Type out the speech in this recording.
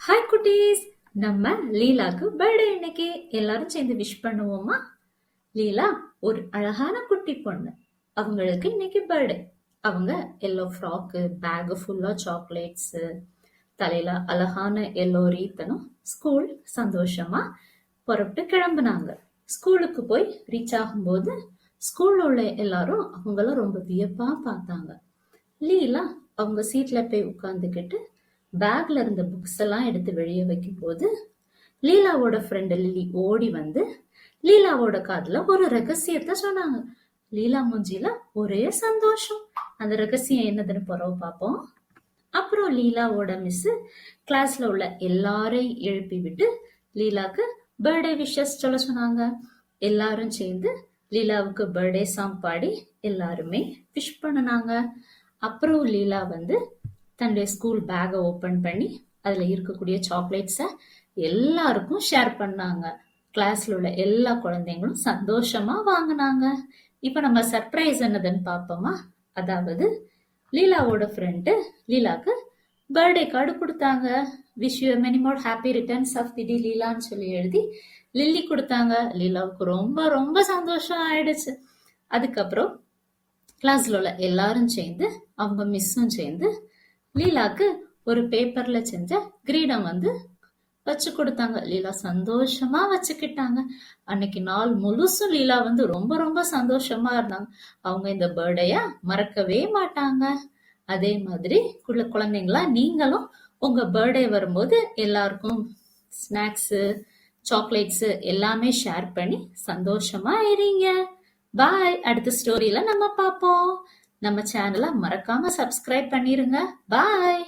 Hi குட்டீஸ், நம்ம லீலாக்கு birthday இன்னைக்கு. எல்லாரும் சேர்ந்து விஷ் பண்ணுவோமா? லீலா ஒரு அழகான குட்டி பொண்ணு. அவங்களுக்கு இன்னைக்கு பர்த்டே. அவங்க எல்லோ ஃப்ராக்கு, பேக் ஃபுல்லா சாக்லேட்ஸ், தலையில அழகான எல்லோ ரீத்தனும் ஸ்கூல் சந்தோஷமா புறப்பட்டு கிளம்புனாங்க. ஸ்கூலுக்கு போய் ரீச் ஆகும்போது ஸ்கூல்ல உள்ள எல்லாரும் அவங்கள ரொம்ப வியப்பா பார்த்தாங்க. லீலா அவங்க சீட்ல போய் உட்கார்ந்துக்கிட்டு பேக்ல இருந்த புக்ஸ் எல்லாம் எடுத்து வெளியே வைக்கும் போது லீலாவோட ஃப்ரெண்டு லிலி ஓடி வந்து லீலாவோட காதுல ஒரு ரகசியத்தை சொன்னாங்க. லீலா மூஞ்சில ஒரே சந்தோஷம். அந்த ரகசியம் என்னதுன்னு பிறகு பார்ப்போம். அப்புறம் லீலாவோட மிஸ் கிளாஸ்ல உள்ள எல்லாரையும் எழுப்பி விட்டு லீலாக்கு பர்த்டே விஷஸ் சொல்ல சொன்னாங்க. எல்லாரும் சேர்ந்து லீலாவுக்கு பர்த்டே சாங் பாடி எல்லாருமே விஷ் பண்ணினாங்க. அப்புறம் லீலா வந்து தன்னுடைய ஸ்கூல் பேக்கை ஓபன் பண்ணி அதுல இருக்கக்கூடிய சாக்லேட்ஸை எல்லாருக்கும் ஷேர் பண்ணாங்க. கிளாஸ்ல உள்ள எல்லா குழந்தைங்களும் சந்தோஷமா வாங்கினாங்க. இப்ப நம்ம சர்ப்ரைஸ் என்னதுன்னு பார்ப்போமா? அதாவது லீலாவோட ஃப்ரெண்டு லீலாக்கு பர்த்டே கார்டு கொடுத்தாங்க. Wish you many more happy returns of the day லீலான்னு சொல்லி எழுதி லில்லி கொடுத்தாங்க. லீலாவுக்கு ரொம்ப ரொம்ப சந்தோஷம் ஆயிடுச்சு. அதுக்கப்புறம் கிளாஸ்ல உள்ள எல்லாரும் சேர்ந்து அவங்க மிஸ்ஸும் சேர்ந்து லீலாக்கு ஒரு பேப்பர்ல செஞ்ச கிரீடம் வந்து வச்சு கொடுத்தாங்க. லீலா சந்தோஷமா வச்சுக்கிட்டாங்க. அன்னைக்கு நாள் முழுசும் லீலா வந்து ரொம்ப ரொம்ப சந்தோஷமா இருந்தாங்க. அவங்க இந்த பர்த்டேய மறக்கவே மாட்டாங்க. அதே மாதிரி குழந்தைங்களா நீங்களும் உங்க பர்த்டே வரும்போது எல்லாருக்கும் ஸ்நாக்ஸ், சாக்லேட்ஸ் எல்லாமே ஷேர் பண்ணி சந்தோஷமா இருங்க. பாய். அடுத்த ஸ்டோரியில நம்ம பார்ப்போம். நம்ம சேனலை மறக்காம சப்ஸ்கிரைப் பண்ணிருங்க. பாய்.